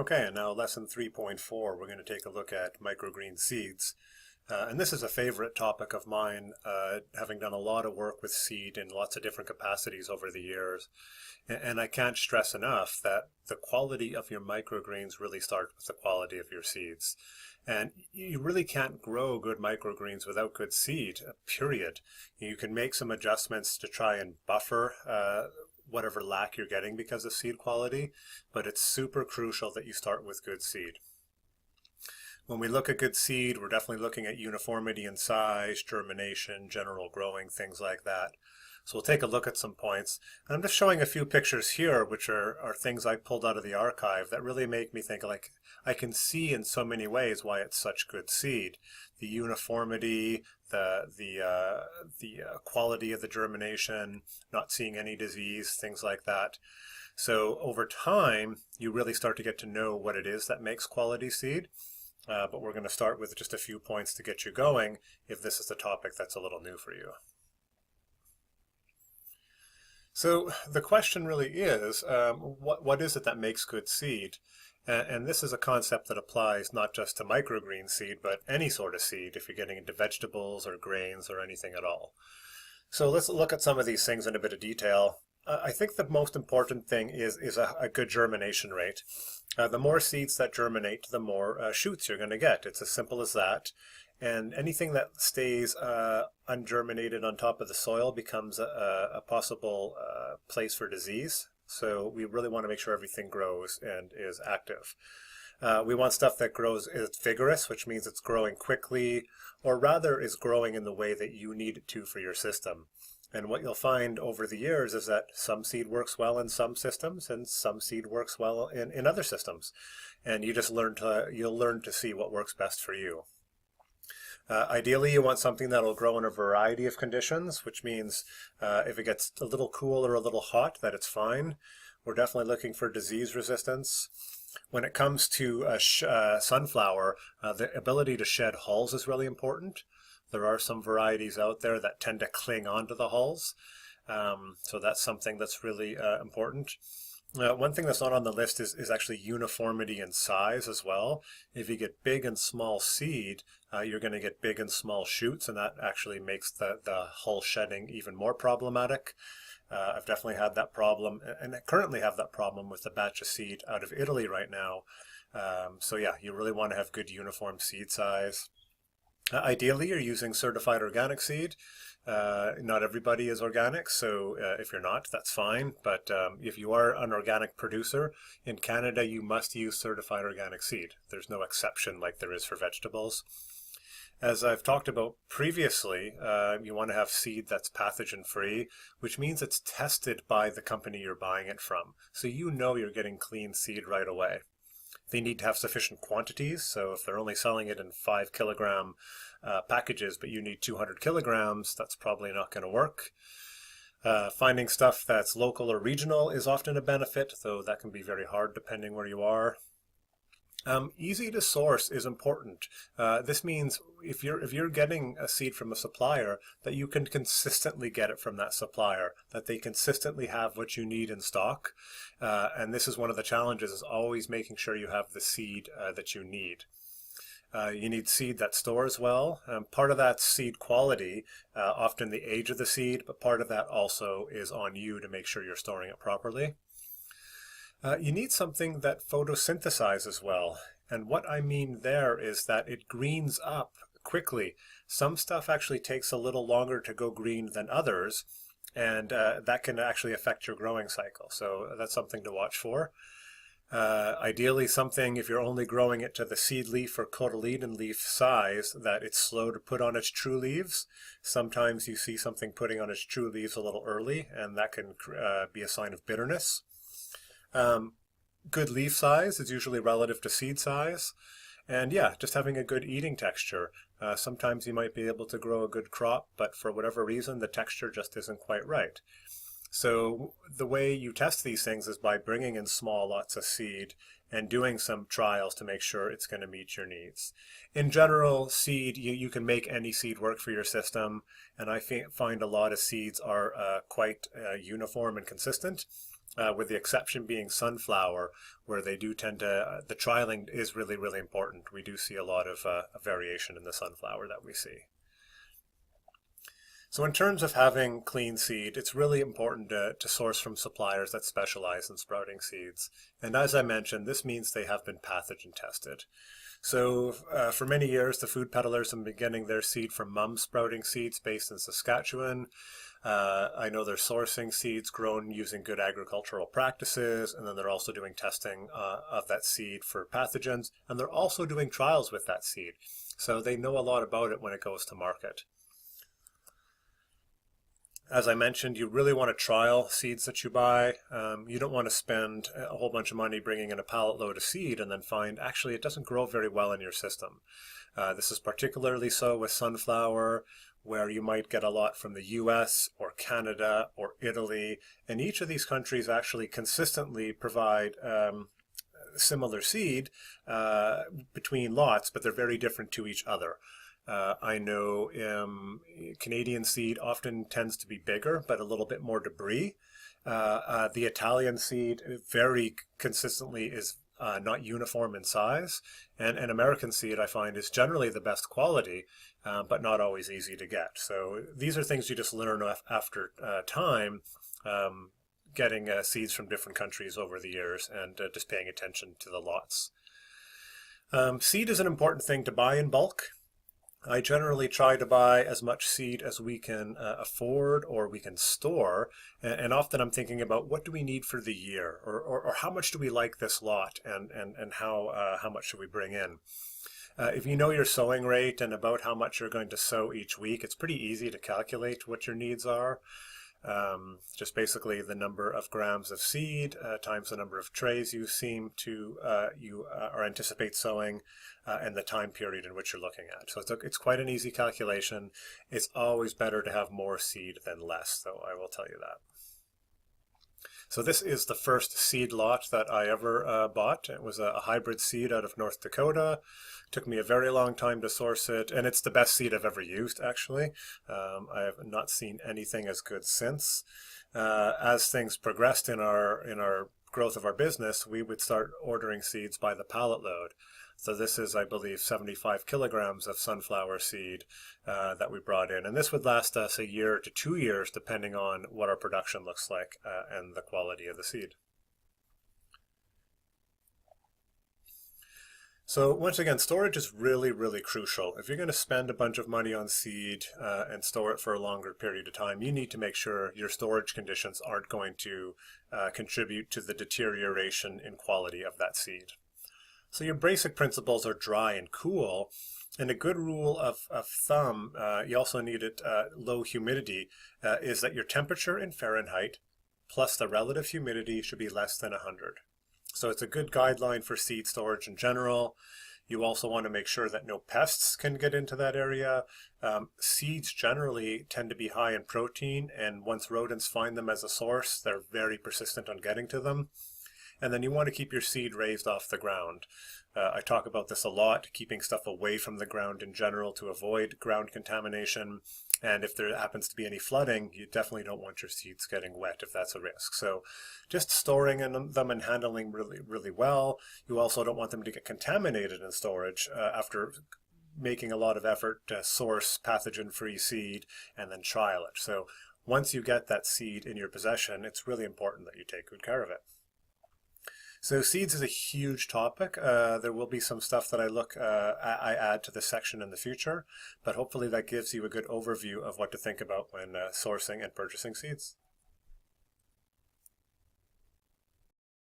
Okay, and now lesson 3.4, we're going to take a look at microgreen seeds. And this is a favorite topic of mine, having done a lot of work with seed in lots of different capacities over the years. And I can't stress enough that the quality of your microgreens really starts with the quality of your seeds. And you really can't grow good microgreens without good seed, period. You can make some adjustments to try and buffer whatever lack you're getting because of seed quality, but it's super crucial that you start with good seed. When we look at good seed, we're definitely looking at uniformity in size, germination, general growing, things like that. So we'll take a look at some points. And I'm just showing a few pictures here, which are things I pulled out of the archive that really make me think, like, I can see in so many ways why it's such good seed. The uniformity, the quality of the germination, not seeing any disease, things like that. So over time, you really start to get to know what it is that makes quality seed. But we're going to start with just a few points to get you going if this is a topic that's a little new for you. So the question really is, what is it that makes good seed? And this is a concept that applies not just to microgreen seed, but any sort of seed if you're getting into vegetables or grains or anything at all. So let's look at some of these things in a bit of detail. I think the most important thing is a good germination rate. The more seeds that germinate, the more shoots you're going to get. It's as simple as that. And anything that stays ungerminated on top of the soil becomes a possible place for disease. So we really want to make sure everything grows and is active. We want stuff that grows is vigorous, which means it's growing quickly, or rather is growing in the way that you need it to for your system. And what you'll find over the years is that some seed works well in some systems and some seed works well in other systems. And you just you'll learn to see what works best for you. Ideally, you want something that will grow in a variety of conditions, which means if it gets a little cool or a little hot, that it's fine. We're definitely looking for disease resistance. When it comes to sunflower, the ability to shed hulls is really important. There are some varieties out there that tend to cling onto the hulls, so that's something that's really important. One thing that's not on the list is actually uniformity in size as well. If you get big and small seed, you're going to get big and small shoots, and that actually makes the hull shedding even more problematic. I've definitely had that problem, and I currently have that problem with a batch of seed out of Italy right now. So yeah, you really want to have good uniform seed size. Ideally, you're using certified organic seed. Not everybody is organic, so if you're not, that's fine. But if you are an organic producer, in Canada, you must use certified organic seed. There's no exception like there is for vegetables. As I've talked about previously, you want to have seed that's pathogen-free, which means it's tested by the company you're buying it from. So you know you're getting clean seed right away. They need to have sufficient quantities, so if they're only selling it in 5 kilogram packages, but you need 200 kilograms, that's probably not going to work. Finding stuff that's local or regional is often a benefit, though that can be very hard depending where you are. Easy to source is important. This means if you're getting a seed from a supplier, that you can consistently get it from that supplier, that they consistently have what you need in stock. And this is one of the challenges, is always making sure you have the seed that you need. You need seed that stores well. Part of that seed quality, often the age of the seed, but part of that also is on you to make sure you're storing it properly. You need something that photosynthesizes well. And what I mean there is that it greens up quickly. Some stuff actually takes a little longer to go green than others, and that can actually affect your growing cycle. So that's something to watch for. Ideally something, if you're only growing it to the seed leaf or cotyledon leaf size, that it's slow to put on its true leaves. Sometimes you see something putting on its true leaves a little early, and that can be a sign of bitterness. Good leaf size is usually relative to seed size. And yeah, just having a good eating texture. Sometimes you might be able to grow a good crop, but for whatever reason, the texture just isn't quite right. So the way you test these things is by bringing in small lots of seed and doing some trials to make sure it's going to meet your needs. In general, seed, you can make any seed work for your system, and I find a lot of seeds are quite uniform and consistent. with the exception being sunflower, where they do tend to, the trialing is really, really important. We do see a lot of variation in the sunflower that we see. So in terms of having clean seed, it's really important to source from suppliers that specialize in sprouting seeds. And as I mentioned, this means they have been pathogen tested. So for many years, the food peddlers have been getting their seed from Mum Sprouting Seeds based in Saskatchewan. I know they're sourcing seeds grown using good agricultural practices, and then they're also doing testing of that seed for pathogens, and they're also doing trials with that seed. So they know a lot about it when it goes to market. As I mentioned, you really want to trial seeds that you buy. You don't want to spend a whole bunch of money bringing in a pallet load of seed and then find actually it doesn't grow very well in your system. This is particularly so with sunflower, where you might get a lot from the US or Canada or Italy. And each of these countries actually consistently provide similar seed between lots, but they're very different to each other. I know Canadian seed often tends to be bigger, but a little bit more debris. The Italian seed very consistently is not uniform in size, and American seed I find is generally the best quality, but not always easy to get. So these are things you just learn after time, getting seeds from different countries over the years and just paying attention to the lots. Seed is an important thing to buy in bulk. I generally try to buy as much seed as we can afford or we can store, and often I'm thinking about what do we need for the year, or how much do we like this lot, and how much should we bring in. If you know your sowing rate and about how much you're going to sow each week, it's pretty easy to calculate what your needs are. Just basically the number of grams of seed times the number of trays you seem to or anticipate sowing, and the time period in which you're looking at. So it's quite an easy calculation. It's always better to have more seed than less, though, I will tell you that. So this is the first seed lot that I ever bought. It was a hybrid seed out of North Dakota. Took me a very long time to source it, and it's the best seed I've ever used, actually. I have not seen anything as good since. As things progressed in our growth of our business, we would start ordering seeds by the pallet load. So this is, I believe, 75 kilograms of sunflower seed that we brought in. And this would last us a year to 2 years, depending on what our production looks like and the quality of the seed. So once again, storage is really, really crucial. If you're going to spend a bunch of money on seed and store it for a longer period of time, you need to make sure your storage conditions aren't going to contribute to the deterioration in quality of that seed. So your basic principles are dry and cool, and a good rule of thumb, you also need it low humidity, is that your temperature in Fahrenheit plus the relative humidity should be less than 100. So it's a good guideline for seed storage in general. You also want to make sure that no pests can get into that area. Seeds generally tend to be high in protein, and once rodents find them as a source, they're very persistent on getting to them. And then you want to keep your seed raised off the ground. I talk about this a lot, keeping stuff away from the ground in general to avoid ground contamination. And if there happens to be any flooding, you definitely don't want your seeds getting wet if that's a risk. So just storing them and handling really, really well. You also don't want them to get contaminated in storage after making a lot of effort to source pathogen-free seed and then trial it. So once you get that seed in your possession, it's really important that you take good care of it. So seeds is a huge topic. There will be some stuff that I add to this section in the future, but hopefully that gives you a good overview of what to think about when sourcing and purchasing seeds.